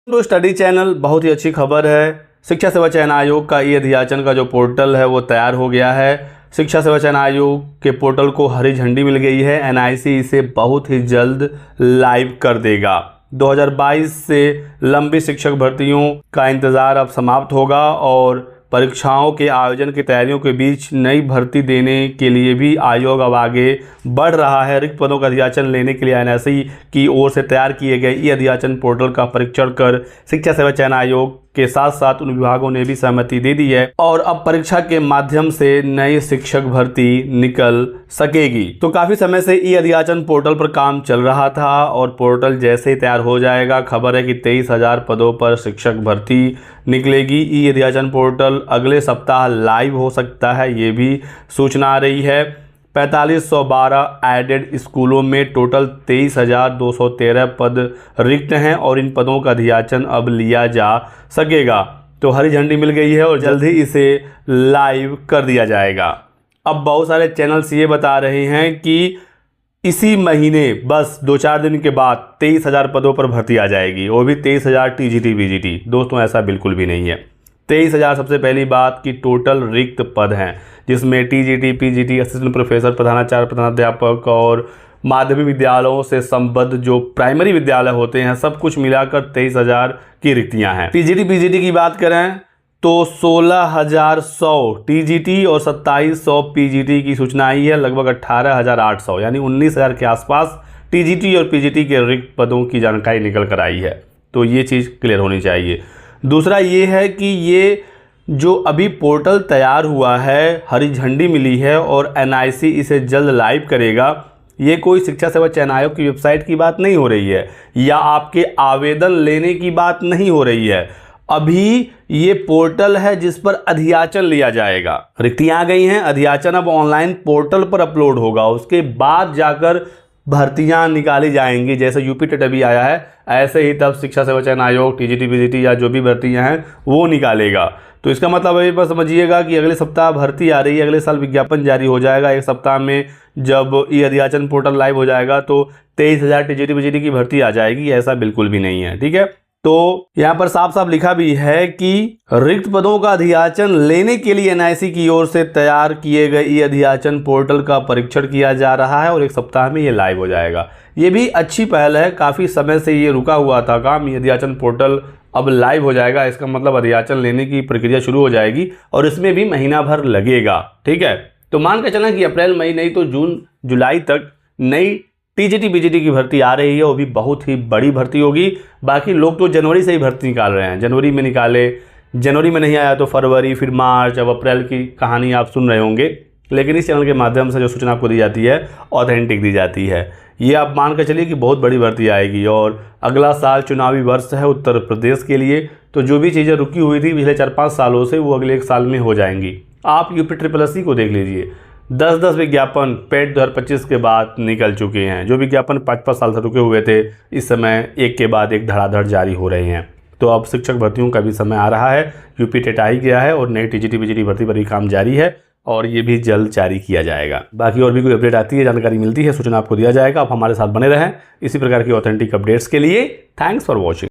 तो study channel बहुत ही अच्छी खबर है। शिक्षा सेवा चयन आयोग का ई अध्याचन का जो पोर्टल है वो तैयार हो गया है। शिक्षा सेवा चयन आयोग के पोर्टल को हरी झंडी मिल गई है। एनआईसी इसे बहुत ही जल्द लाइव कर देगा। 2022 से लंबी शिक्षक भर्तियों का इंतज़ार अब समाप्त होगा और परीक्षाओं के आयोजन की तैयारियों के बीच नई भर्ती देने के लिए भी आयोग अब आगे बढ़ रहा है। रिक्त पदों का अध्याचन लेने के लिए एनआईसी की ओर से तैयार किए गए ई अध्याचन पोर्टल का परीक्षण कर शिक्षा सेवा चयन आयोग के साथ साथ उन विभागों ने भी सहमति दे दी है और अब परीक्षा के माध्यम से नई शिक्षक भर्ती निकल सकेगी। तो काफ़ी समय से ई अध्याचन पोर्टल पर काम चल रहा था और पोर्टल जैसे ही तैयार हो जाएगा, खबर है कि 23,000 पदों पर शिक्षक भर्ती निकलेगी। ई अध्याचन पोर्टल अगले सप्ताह लाइव हो सकता है, ये भी सूचना आ रही है। 4512 एडेड स्कूलों में टोटल 23,213 पद रिक्त हैं और इन पदों का अध्याचन अब लिया जा सकेगा। तो हरी झंडी मिल गई है और जल्द ही इसे लाइव कर दिया जाएगा। अब बहुत सारे चैनल्स ये बता रहे हैं कि इसी महीने बस 2-4 दिन के बाद 23,000 पदों पर भर्ती आ जाएगी, वो भी 23,000 टीजीटी बीजीटी। दोस्तों ऐसा बिल्कुल भी नहीं है। 23,000 सबसे पहली बात कि टोटल रिक्त पद हैं, जिसमें टीजीटी पीजीटी असिस्टेंट प्रोफेसर प्रधानाचार्य प्रधानाध्यापक और माध्यमिक विद्यालयों से संबद्ध जो प्राइमरी विद्यालय होते हैं सब कुछ मिलाकर 23,000 की रिक्तियां हैं। टीजीटी पीजीटी की बात करें तो 16,100 टीजीटी और 2,700 पीजीटी की सूचना आई है। लगभग 18,800 यानी 19,000 के आसपास टीजीटी और पीजीटी के रिक्त पदों की जानकारी निकल कर आई है। तो ये चीज़ क्लियर होनी चाहिए। दूसरा ये है कि ये जो अभी पोर्टल तैयार हुआ है, हरी झंडी मिली है और एनआईसी इसे जल्द लाइव करेगा। ये कोई शिक्षा सेवा चयन आयोग की वेबसाइट की बात नहीं हो रही है या आपके आवेदन लेने की बात नहीं हो रही है। अभी ये पोर्टल है जिस पर अध्याचन लिया जाएगा। रिक्तियाँ आ गई हैं, अध्याचन अब ऑनलाइन पोर्टल पर अपलोड होगा, उसके बाद जाकर भर्तियां निकाली जाएंगी। जैसे यूपी टेट अभी आया है, ऐसे ही तब शिक्षा सेवा चयन आयोग टीजीटी पीजीटी या जो भी भर्तियां हैं वो निकालेगा। तो इसका मतलब अभी बस समझिएगा कि अगले सप्ताह भर्ती आ रही है, अगले साल विज्ञापन जारी हो जाएगा। एक सप्ताह में जब ई अध्याचन पोर्टल लाइव हो जाएगा तो 23,000 टीजीटी पीजीटी की भर्ती आ जाएगी, ऐसा बिल्कुल भी नहीं है। ठीक है, तो यहाँ पर साफ साफ लिखा भी है कि रिक्त पदों का अध्याचन लेने के लिए एनआईसी की ओर से तैयार किए गए ई अध्याचन पोर्टल का परीक्षण किया जा रहा है और एक सप्ताह में ये लाइव हो जाएगा। ये भी अच्छी पहल है, काफ़ी समय से ये रुका हुआ था काम। ई अध्याचन पोर्टल अब लाइव हो जाएगा, इसका मतलब अध्याचन लेने की प्रक्रिया शुरू हो जाएगी और इसमें भी महीना भर लगेगा। ठीक है, तो मान के चलें कि अप्रैल मई नहीं तो जून जुलाई तक नई टीजीटी बीजीटी की भर्ती आ रही है, वो भी बहुत ही बड़ी भर्ती होगी। बाकी लोग तो जनवरी से ही भर्ती निकाल रहे हैं, जनवरी में निकाले, जनवरी में नहीं आया तो फरवरी, फिर मार्च, अब अप्रैल की कहानी आप सुन रहे होंगे। लेकिन इस चैनल के माध्यम से जो सूचना आपको दी जाती है ऑथेंटिक दी जाती है। ये आप मान कर चलिए कि बहुत बड़ी भर्ती आएगी और अगला साल चुनावी वर्ष है उत्तर प्रदेश के लिए, तो जो भी चीज़ें रुकी हुई थी पिछले 4-5 सालों से वो अगले 1 साल में हो जाएंगी। आप यूपी ट्रिपल को देख लीजिए, 10-10 विज्ञापन पेड 2025 के बाद निकल चुके हैं। जो विज्ञापन 5-5 साल से रुके हुए थे, इस समय एक के बाद एक धड़ाधड़ जारी हो रहे हैं। तो अब शिक्षक भर्तियों का भी समय आ रहा है। यूपी टेट आ ही गया है और नई टीजीटी पीजीटी भर्ती पर भी काम जारी है और ये भी जल्द जारी किया जाएगा। बाकी और भी कोई अपडेट आती है, जानकारी मिलती है, सूचना आपको दिया जाएगा। आप हमारे साथ बने रहें इसी प्रकार की ऑथेंटिक अपडेट्स के लिए। Thanks for watching.